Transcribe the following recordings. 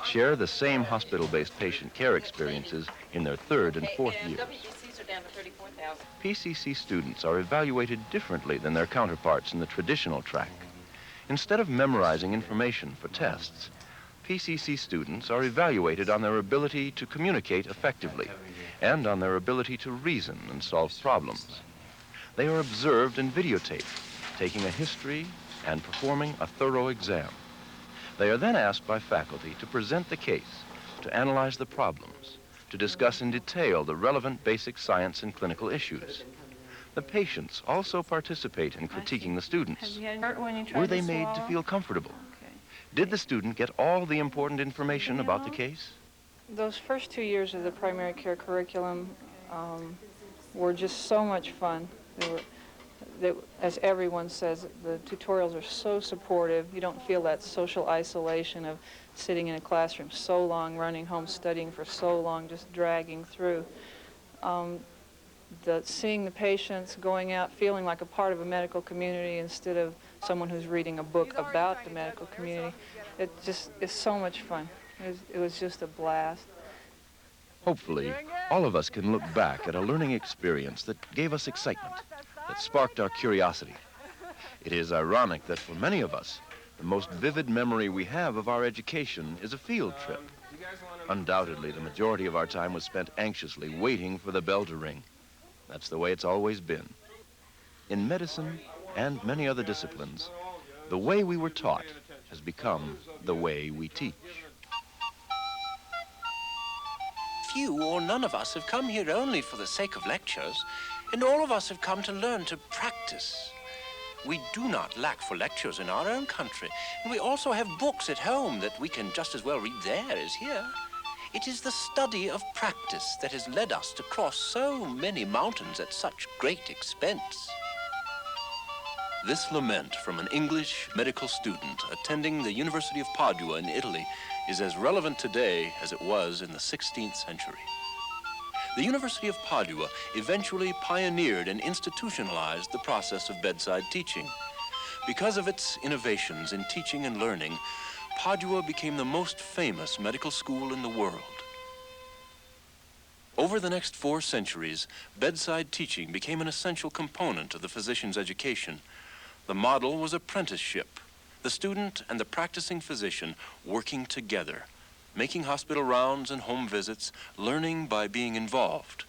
share the same hospital-based patient care experiences in their third and fourth years. PCC students are evaluated differently than their counterparts in the traditional track. Instead of memorizing information for tests, PCC students are evaluated on their ability to communicate effectively and on their ability to reason and solve problems. They are observed and videotaped, taking a history and performing a thorough exam. They are then asked by faculty to present the case, to analyze the problems, to discuss in detail the relevant basic science and clinical issues. The patients also participate in critiquing the students. Were they made to feel comfortable? Did the student get all the important information about the case? Those first 2 years of the primary care curriculum were just so much fun. As everyone says, the tutorials are so supportive. You don't feel that social isolation of sitting in a classroom so long, running home, studying for so long, just dragging through. Seeing the patients, going out, feeling like a part of a medical community instead of someone who's reading a book about the medical community, it just is so much fun. It was just a blast. Hopefully, all of us can look back at a learning experience that gave us excitement, that sparked our curiosity. It is ironic that for many of us, the most vivid memory we have of our education is a field trip. Undoubtedly, the majority of our time was spent anxiously waiting for the bell to ring. That's the way it's always been. In medicine and many other disciplines, the way we were taught has become the way we teach. Few or none of us have come here only for the sake of lectures, and all of us have come to learn to practice. We do not lack for lectures in our own country, and we also have books at home that we can just as well read there as here. It is the study of practice that has led us to cross so many mountains at such great expense. This lament from an English medical student attending the University of Padua in Italy is as relevant today as it was in the 16th century. The University of Padua eventually pioneered and institutionalized the process of bedside teaching. Because of its innovations in teaching and learning, Padua became the most famous medical school in the world. Over the next 4 centuries, bedside teaching became an essential component of the physician's education. The model was apprenticeship, the student and the practicing physician working together, making hospital rounds and home visits, learning by being involved.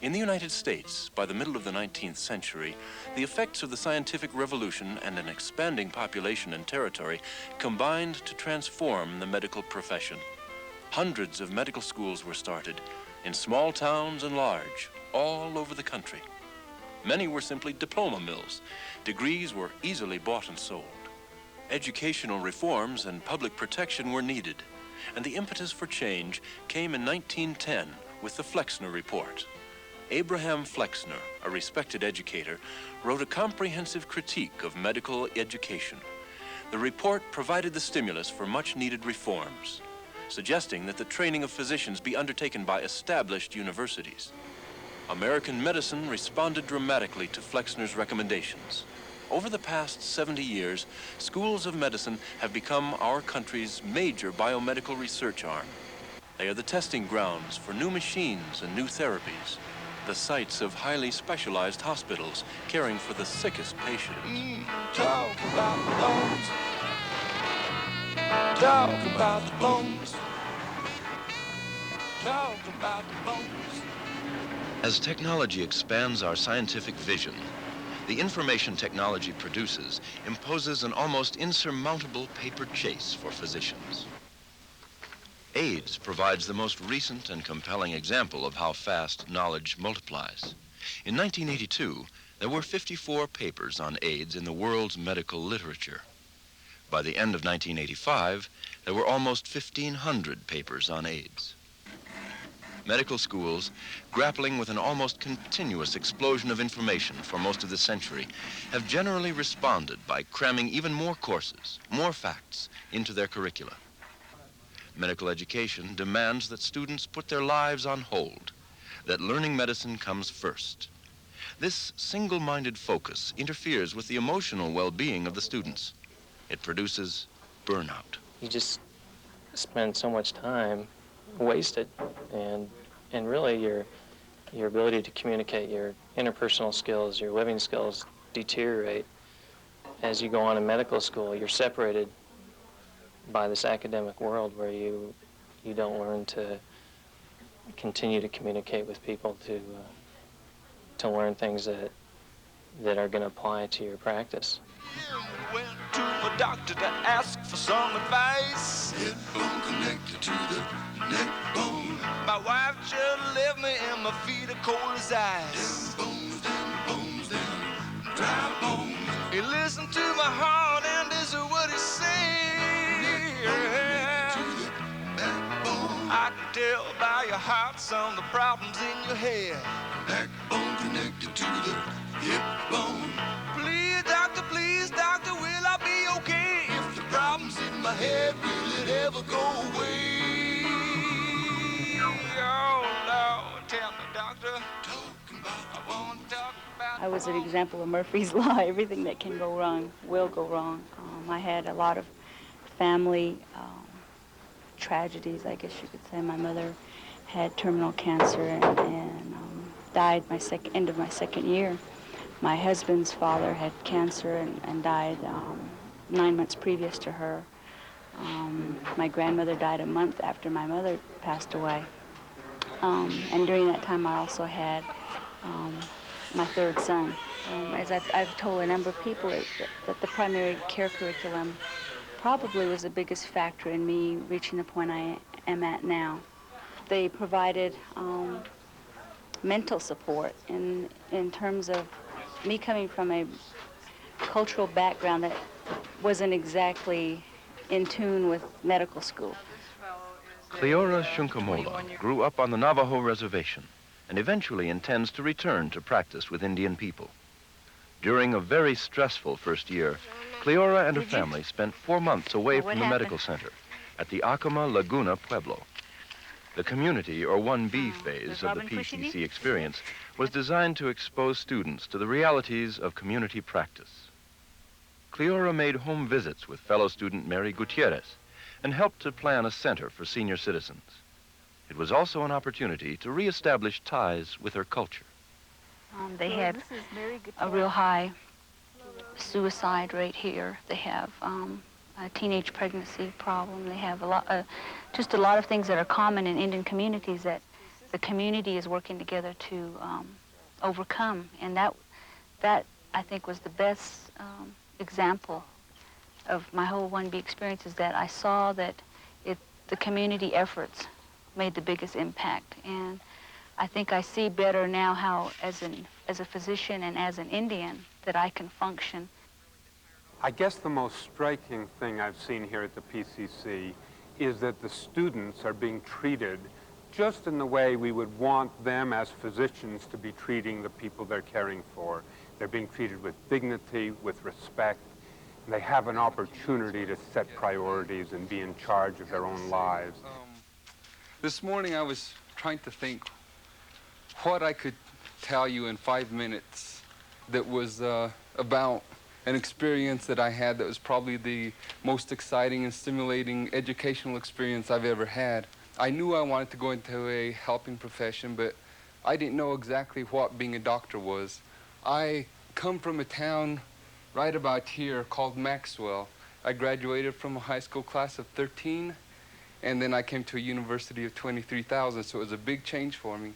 In the United States, by the middle of the 19th century, the effects of the scientific revolution and an expanding population and territory combined to transform the medical profession. Hundreds of medical schools were started in small towns and large, all over the country. Many were simply diploma mills. Degrees were easily bought and sold. Educational reforms and public protection were needed, and the impetus for change came in 1910 with the Flexner Report. Abraham Flexner, a respected educator, wrote a comprehensive critique of medical education. The report provided the stimulus for much-needed reforms, suggesting that the training of physicians be undertaken by established universities. American medicine responded dramatically to Flexner's recommendations. Over the past 70 years, schools of medicine have become our country's major biomedical research arm. They are the testing grounds for new machines and new therapies, the sites of highly specialized hospitals caring for the sickest patients. Talk about the bones. Talk about the bones. Talk about the bones. As technology expands our scientific vision, the information technology produces imposes an almost insurmountable paper chase for physicians. AIDS provides the most recent and compelling example of how fast knowledge multiplies. In 1982, there were 54 papers on AIDS in the world's medical literature. By the end of 1985, there were almost 1,500 papers on AIDS. Medical schools, grappling with an almost continuous explosion of information for most of the century, have generally responded by cramming even more courses, more facts, into their curricula. Medical education demands that students put their lives on hold, that learning medicine comes first. This single-minded focus interferes with the emotional well-being of the students. It produces burnout. You just spend so much time wasted, and really your ability to communicate, your interpersonal skills, your living skills deteriorate. As you go on in medical school, you're separated by this academic world where you don't learn to continue to communicate with people, to learn things that are going to apply to your practice. Went to the doctor to ask for some advice. Hip bone connected to the neck bone. My wife just left me and my feet are cold as ice. Them bones, dry bones. He listened to my heart and this is what he said. To the backbone. I can tell by your heart some of the problems in your head. Backbone connected to the hip bone. Please, doctor, will I be okay? If the problem's in my head, will it ever go away? Oh, Lord, tell me, doctor. Talking about I want to talk about I was an example of Murphy's Law. Everything that can go wrong will go wrong. I had a lot of family tragedies, I guess you could say. My mother had terminal cancer and died end of my second year. My husband's father had cancer and died 9 months previous to her. My grandmother died a month after my mother passed away. And during that time, I also had my third son. As I've told a number of people, that the primary care curriculum probably was the biggest factor in me reaching the point I am at now. They provided mental support in terms of me coming from a cultural background that wasn't exactly in tune with medical school. Cleora Shunkamola grew up on the Navajo reservation and eventually intends to return to practice with Indian people. During a very stressful first year, Cleora and her family spent 4 months away from the medical center at the Acoma Laguna Pueblo. The community, or 1B phase of the PCC experience, was designed to expose students to the realities of community practice. Cleora made home visits with fellow student Mary Gutierrez and helped to plan a center for senior citizens. It was also an opportunity to reestablish ties with her culture. They had a real high suicide rate here. They have a teenage pregnancy problem. They have just a lot of things that are common in Indian communities that the community is working together to overcome. And that I think was the best example of my whole 1B experience, is that I saw that the community efforts made the biggest impact. And I think I see better now how, as a physician and as an Indian, that I can function. I guess the most striking thing I've seen here at the PCC is that the students are being treated just in the way we would want them as physicians to be treating the people they're caring for. They're being treated with dignity, with respect, and they have an opportunity to set priorities and be in charge of their own lives. This morning I was trying to think what I could tell you in 5 minutes that was about an experience that I had that was probably the most exciting and stimulating educational experience I've ever had. I knew I wanted to go into a helping profession, but I didn't know exactly what being a doctor was. I come from a town right about here called Maxwell. I graduated from a high school class of 13, and then I came to a university of 23,000, so it was a big change for me.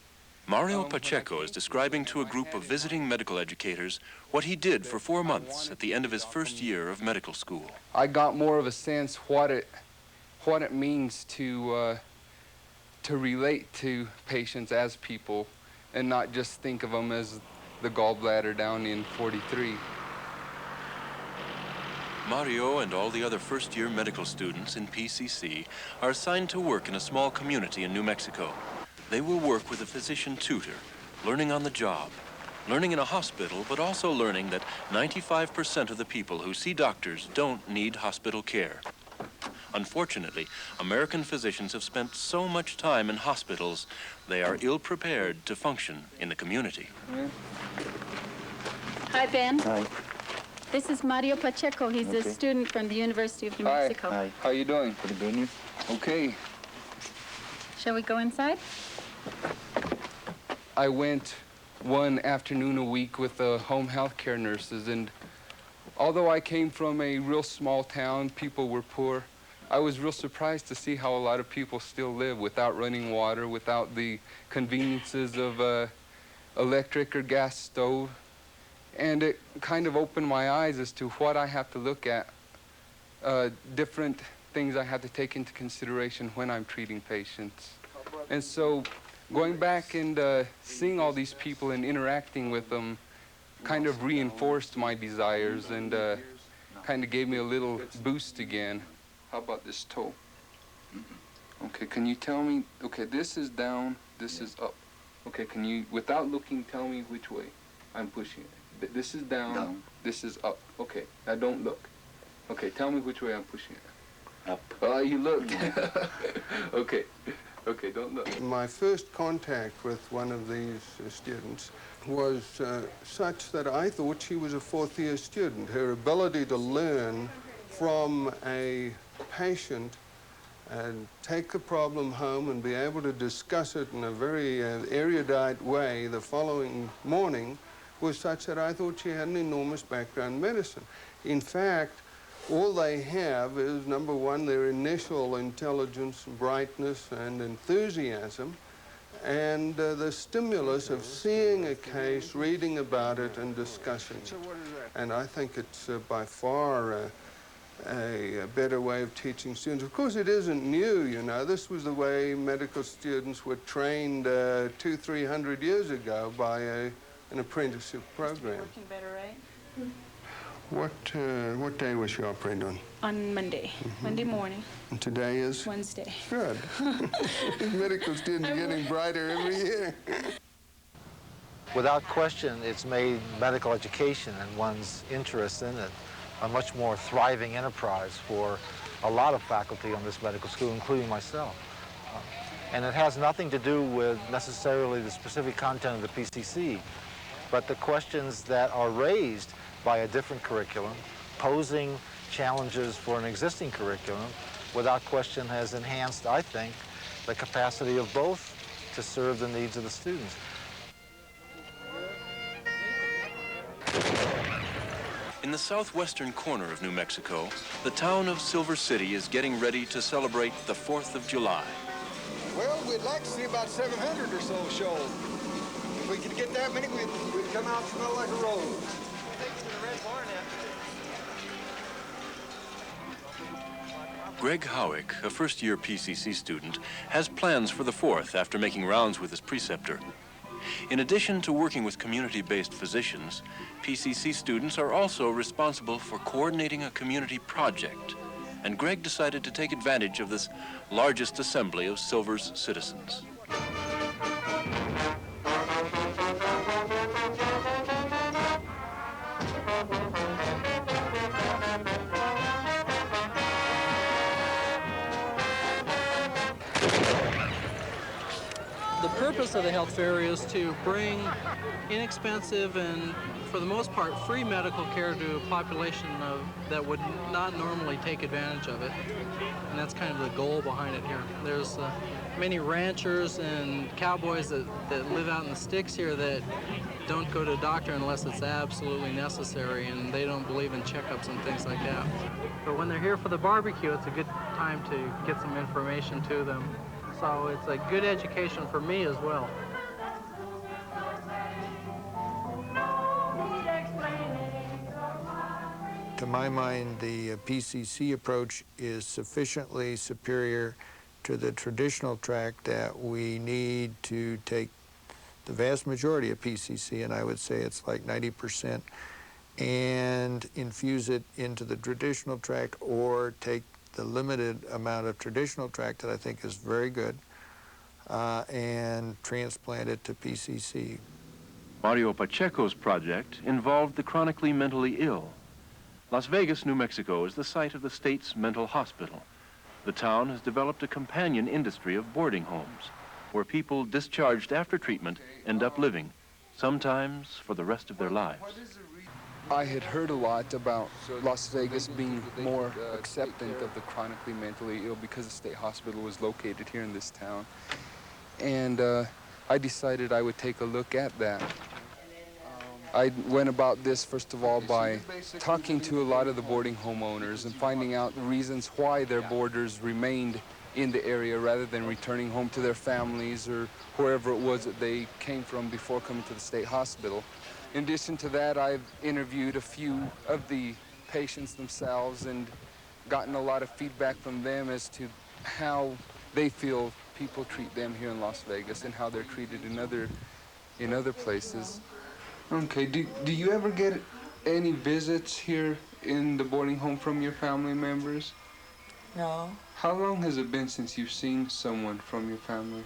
Mario Pacheco is describing to a group of visiting medical educators what he did for 4 months at the end of his first year of medical school. I got more of a sense what it means to relate to patients as people and not just think of them as the gallbladder down in 43. Mario and all the other first-year medical students in PCC are assigned to work in a small community in New Mexico. They will work with a physician tutor, learning on the job, learning in a hospital, but also learning that 95% of the people who see doctors don't need hospital care. Unfortunately, American physicians have spent so much time in hospitals, they are ill-prepared to function in the community. Hi, Ben. Hi. This is Mario Pacheco. He's a student from the University of New Mexico. Hi. How you doing? Pretty good. Okay. Shall we go inside? I went one afternoon a week with the home health care nurses, and although I came from a real small town, people were poor, I was real surprised to see how a lot of people still live without running water, without the conveniences of electric or gas stove. And it kind of opened my eyes as to what I have to look at, different things I have to take into consideration when I'm treating patients. And so going back and seeing all these people and interacting with them kind of reinforced my desires and kind of gave me a little boost again. How about this toe? Okay, can you tell me, okay, this is down, this is up. Okay, can you, without looking, tell me which way I'm pushing it? This is down, this is up. Okay, now don't look. Okay, tell me which way I'm pushing it. Up. Oh, you looked. Okay. Okay, don't look. My first contact with one of these students was such that I thought she was a fourth-year student. Her ability to learn from a patient and take the problem home and be able to discuss it in a very erudite way the following morning was such that I thought she had an enormous background in medicine. In fact, all they have is, number one, their initial intelligence, brightness, and enthusiasm, and the stimulus of seeing a case, reading about it, and discussing it. And I think it's by far a better way of teaching students. Of course, it isn't new, you know. This was the way medical students were trained 200-300 years ago by an apprenticeship program. It's working better, right? What day was she operated on? On Monday. Monday morning. And today is? Wednesday. Good. Medical students are getting brighter every year. Without question, it's made medical education and one's interest in it a much more thriving enterprise for a lot of faculty on this medical school, including myself. And it has nothing to do with necessarily the specific content of the PCC, but the questions that are raised by a different curriculum, posing challenges for an existing curriculum, without question has enhanced, I think, the capacity of both to serve the needs of the students. In the southwestern corner of New Mexico, the town of Silver City is getting ready to celebrate the 4th of July. Well, we'd like to see about 700 or so show. If we could get that many, we'd come out and smell like a rose. Greg Howick, a first-year PCC student, has plans for the 4th after making rounds with his preceptor. In addition to working with community-based physicians, PCC students are also responsible for coordinating a community project, and Greg decided to take advantage of this largest assembly of Silver's citizens. The purpose of the health fair is to bring inexpensive and, for the most part, free medical care to a population that would not normally take advantage of it. And that's kind of the goal behind it here. There's many ranchers and cowboys that live out in the sticks here that don't go to a doctor unless it's absolutely necessary, and they don't believe in checkups and things like that. But when they're here for the barbecue, it's a good time to get some information to them. So it's a good education for me as well. To my mind, the PCC approach is sufficiently superior to the traditional track that we need to take the vast majority of PCC, and I would say it's like 90%, and infuse it into the traditional track, or take the limited amount of traditional track that I think is very good and transplant it to PCC. Mario Pacheco's project involved the chronically mentally ill. Las Vegas, New Mexico is the site of the state's mental hospital. The town has developed a companion industry of boarding homes, where people discharged after treatment end up living, sometimes for the rest of their lives. I had heard a lot about Las Vegas being more acceptant of the chronically mentally ill because the state hospital was located here in this town. And I decided I would take a look at that. I went about this, first of all, by talking to a lot of the boarding home owners and finding out the reasons why their boarders remained in the area rather than returning home to their families or wherever it was that they came from before coming to the state hospital. In addition to that, I've interviewed a few of the patients themselves and gotten a lot of feedback from them as to how they feel people treat them here in Las Vegas and how they're treated in other places. Okay, do you ever get any visits here in the boarding home from your family members? No. How long has it been since you've seen someone from your family?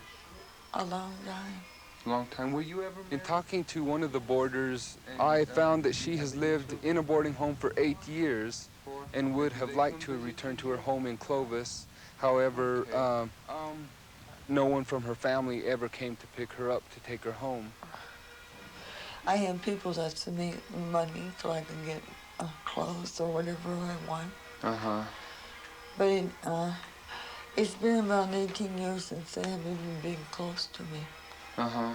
A long time. Long time. Were you ever? In talking to one of the boarders, I found that she has lived in a boarding home for 8 years and would have liked to return to her home in Clovis. However, no one from her family ever came to pick her up to take her home. I have people that send me money so I can get clothes or whatever I want. Uh-huh. But it's been about 18 years since they haven't even been close to me. Uh-huh.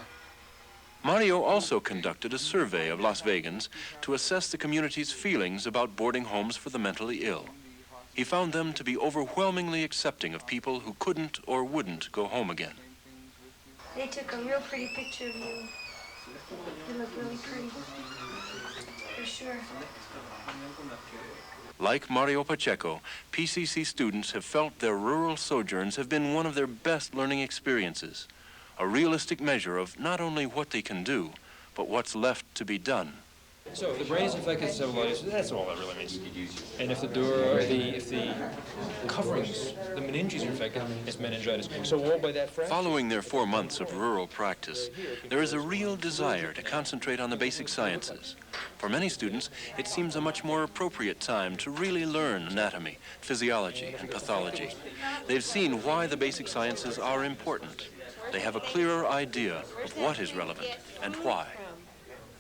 Mario also conducted a survey of Las Vegans to assess the community's feelings about boarding homes for the mentally ill. He found them to be overwhelmingly accepting of people who couldn't or wouldn't go home again. They took a real pretty picture of you. You look really pretty, for sure. Like Mario Pacheco, PCC students have felt their rural sojourns have been one of their best learning experiences, a realistic measure of not only what they can do, but what's left to be done. So if the brain is infected with cellulitis, that's all that really means. And if the door, if the coverings, the meninges are infected, it's meningitis. So all by that fraction. Following their 4 months of rural practice, there is a real desire to concentrate on the basic sciences. For many students, it seems a much more appropriate time to really learn anatomy, physiology, and pathology. They've seen why the basic sciences are important. They have a clearer idea of what is relevant and why.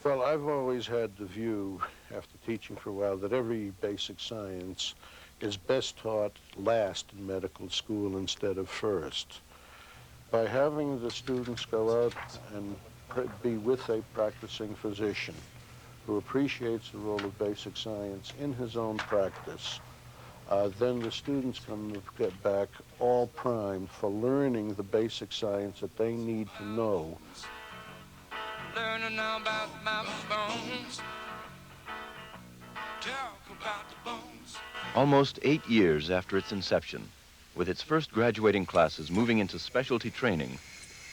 Well, I've always had the view, after teaching for a while, that every basic science is best taught last in medical school instead of first. By having the students go out and be with a practicing physician who appreciates the role of basic science in his own practice, then the students can get back all primed for learning the basic science that they need to know. Learning about my bones. Talk about the bones. Almost 8 years after its inception, with its first graduating classes moving into specialty training,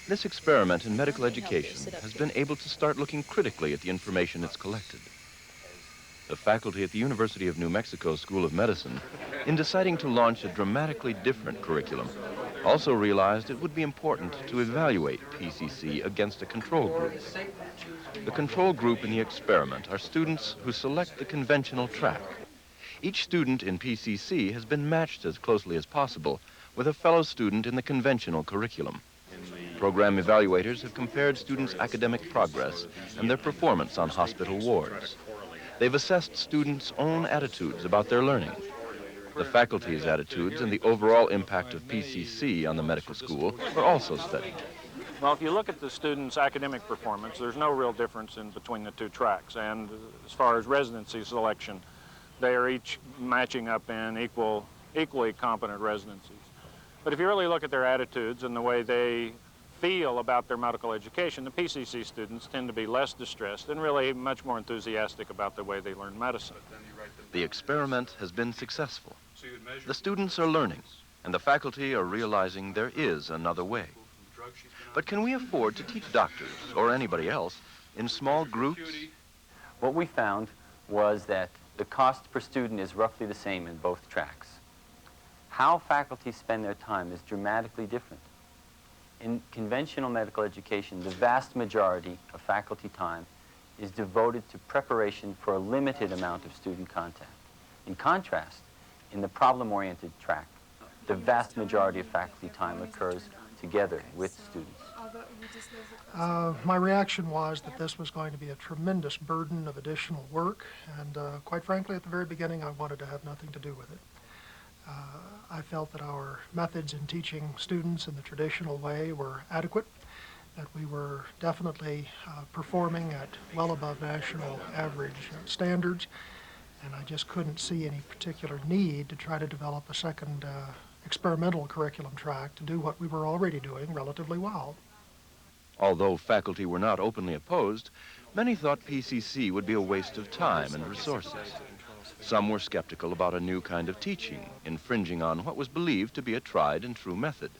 this experiment in medical education has been able to start looking critically at the information it's collected. The faculty at the University of New Mexico School of Medicine, in deciding to launch a dramatically different curriculum, also realized it would be important to evaluate PCC against a control group. The control group in the experiment are students who select the conventional track. Each student in PCC has been matched as closely as possible with a fellow student in the conventional curriculum. Program evaluators have compared students' academic progress and their performance on hospital wards. They've assessed students' own attitudes about their learning. The faculty's attitudes and the overall impact of PCC on the medical school were also studied. Well, if you look at the students' academic performance, there's no real difference in between the two tracks. And as far as residency selection, they are each matching up in equally competent residencies. But if you really look at their attitudes and the way they feel about their medical education, the PCC students tend to be less distressed and really much more enthusiastic about the way they learn medicine. The experiment has been successful. The students are learning, and the faculty are realizing there is another way. But can we afford to teach doctors, or anybody else, in small groups? What we found was that the cost per student is roughly the same in both tracks. How faculty spend their time is dramatically different. In conventional medical education, the vast majority of faculty time is devoted to preparation for a limited amount of student contact. In contrast, in the problem-oriented track, the vast majority of faculty time occurs together with students? My reaction was that this was going to be a tremendous burden of additional work, and quite frankly, at the very beginning, I wanted to have nothing to do with it. I felt that our methods in teaching students in the traditional way were adequate, that we were definitely performing at well above national average standards, and I just couldn't see any particular need to try to develop a second experimental curriculum track to do what we were already doing relatively well. Although faculty were not openly opposed, many thought PCC would be a waste of time and resources. Some were skeptical about a new kind of teaching, infringing on what was believed to be a tried and true method.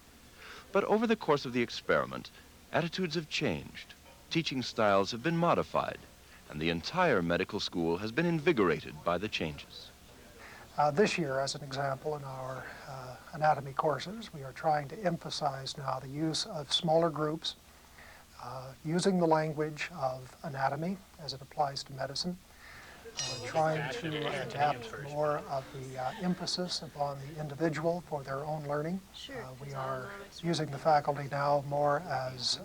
But over the course of the experiment, attitudes have changed, teaching styles have been modified, and the entire medical school has been invigorated by the changes. This year, as an example, in our anatomy courses, we are trying to emphasize now the use of smaller groups, using the language of anatomy as it applies to medicine, trying to adapt more of the emphasis upon the individual for their own learning. We are using the faculty now more as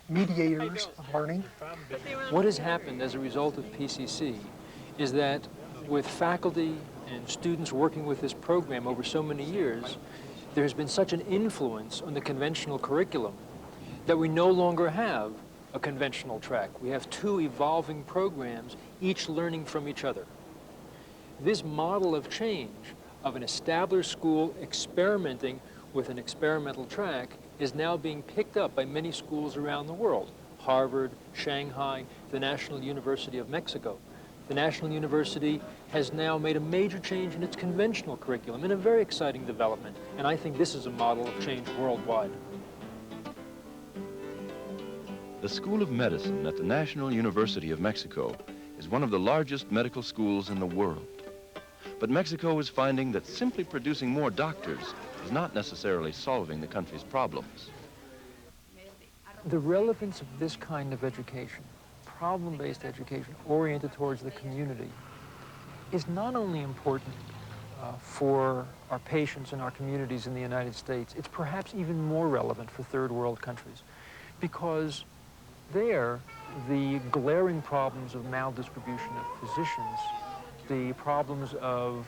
mediators of learning. What has happened as a result of PCC is that with faculty and students working with this program over so many years, there has been such an influence on the conventional curriculum that we no longer have a conventional track. We have two evolving programs, each learning from each other. This model of change of an established school experimenting with an experimental track is now being picked up by many schools around the world. Harvard, Shanghai, the National University of Mexico. The National University has now made a major change in its conventional curriculum, in a very exciting development, and I think this is a model of change worldwide. The School of Medicine at the National University of Mexico is one of the largest medical schools in the world. But Mexico is finding that simply producing more doctors is not necessarily solving the country's problems. The relevance of this kind of education, problem-based education oriented towards the community, is not only important for our patients and our communities in the United States, it's perhaps even more relevant for third world countries, because there, the glaring problems of maldistribution of physicians, the problems of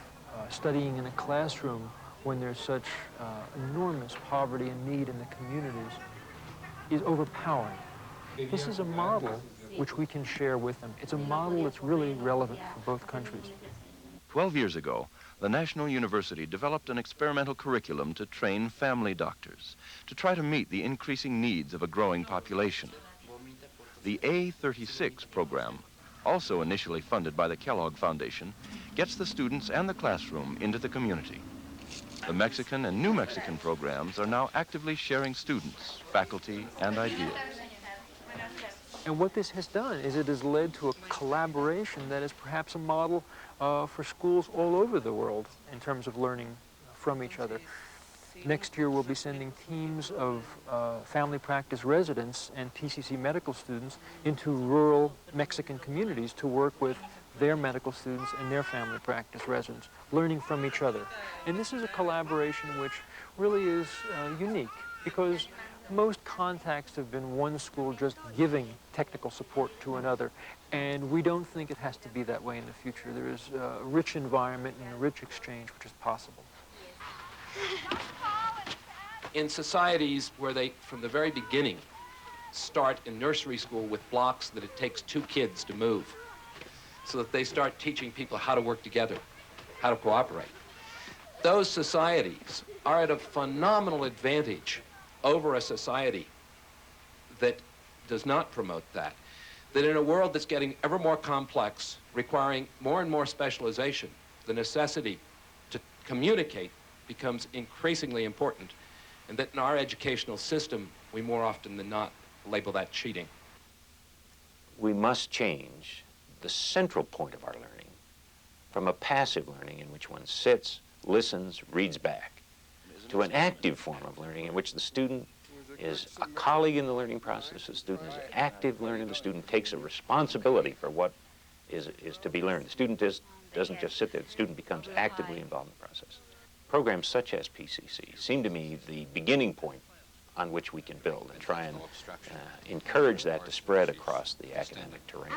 studying in a classroom when there's such enormous poverty and need in the communities, is overpowering. This is a model which we can share with them. It's a model that's really relevant for both countries. 12 years ago, the National University developed an experimental curriculum to train family doctors, to try to meet the increasing needs of a growing population. The A36 program, also initially funded by the Kellogg Foundation, gets the students and the classroom into the community. The Mexican and New Mexican programs are now actively sharing students, faculty, and ideas. And what this has done is it has led to a collaboration that is perhaps a model for schools all over the world in terms of learning from each other. Next year, we'll be sending teams of family practice residents and PCC medical students into rural Mexican communities to work with their medical students and their family practice residents, learning from each other. And this is a collaboration which really is unique, because most contacts have been one school just giving technical support to another, and we don't think it has to be that way in the future. There is a rich environment and a rich exchange which is possible. In societies where they, from the very beginning, start in nursery school with blocks that it takes 2 kids to move, so that they start teaching people how to work together, how to cooperate. Those societies are at a phenomenal advantage over a society that does not promote that. That in a world that's getting ever more complex, requiring more and more specialization, the necessity to communicate becomes increasingly important, and that in our educational system, we more often than not label that cheating. We must change the central point of our learning from a passive learning in which one sits, listens, reads back, to an active form of learning in which the student is a colleague in the learning process, the student is an active learner, the student takes a responsibility for what is to be learned. The student doesn't just sit there, the student becomes actively involved in the process. Programs such as PCC seem to me the beginning point on which we can build and try and encourage that to spread across the academic terrain.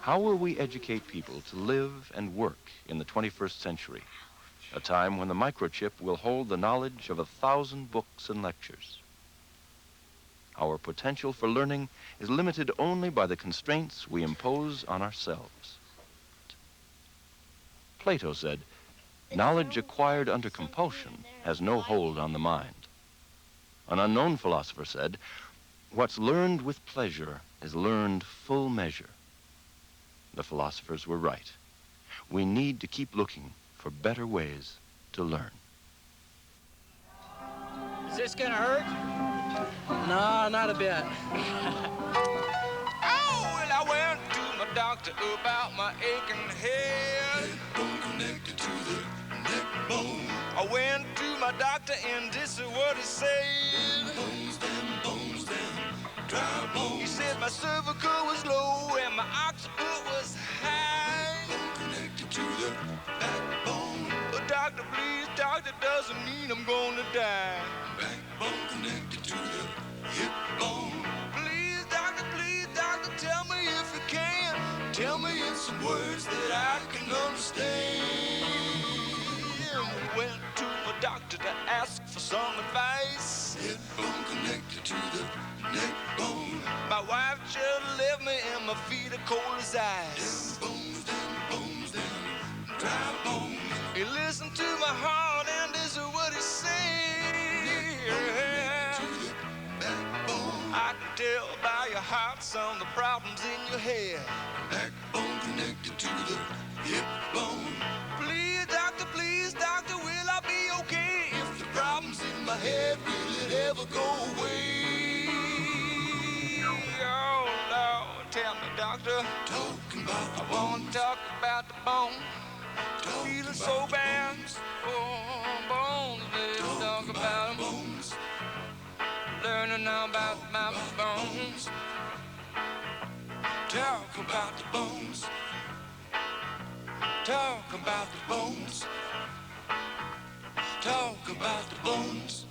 How will we educate people to live and work in the 21st century, a time when the microchip will hold the knowledge of 1,000 books and lectures? Our potential for learning is limited only by the constraints we impose on ourselves. Plato said, "Knowledge acquired under compulsion has no hold on the mind." An unknown philosopher said, "What's learned with pleasure is learned full measure." The philosophers were right. We need to keep looking for better ways to learn. Is this gonna hurt? No, not a bit. Oh, well, I went to my doctor about my aching head. Bone connected to the neck bone. I went to my doctor and this is what he said. Bones, dry bones. He said my cervical was low and my occiput was high. Bone connected to the backbone. But doctor, please, doctor, doesn't mean I'm gonna die. Backbone connected to the hip bone. Please, doctor, tell me if you can. Tell me in some words that I can understand. Went to a doctor to ask for some advice. Hip bone connected to the neck bone. My wife just left me and my feet are cold as ice. Them bones, dry bones. He listened to my heart and this is what he said. I can tell by your heart some of the problems in your head. Backbone connected to the hip bone. Please, doctor, will I be okay if the problems in my head will it ever go away? Oh, Lord, tell me, doctor. Talking about the bones. I want to talk about the bone. Feeling so bad. Oh, bones, let's talk about them. Bones. Learning now about my bones. Talk about the bones. Talk about the bones. Talk about the bones.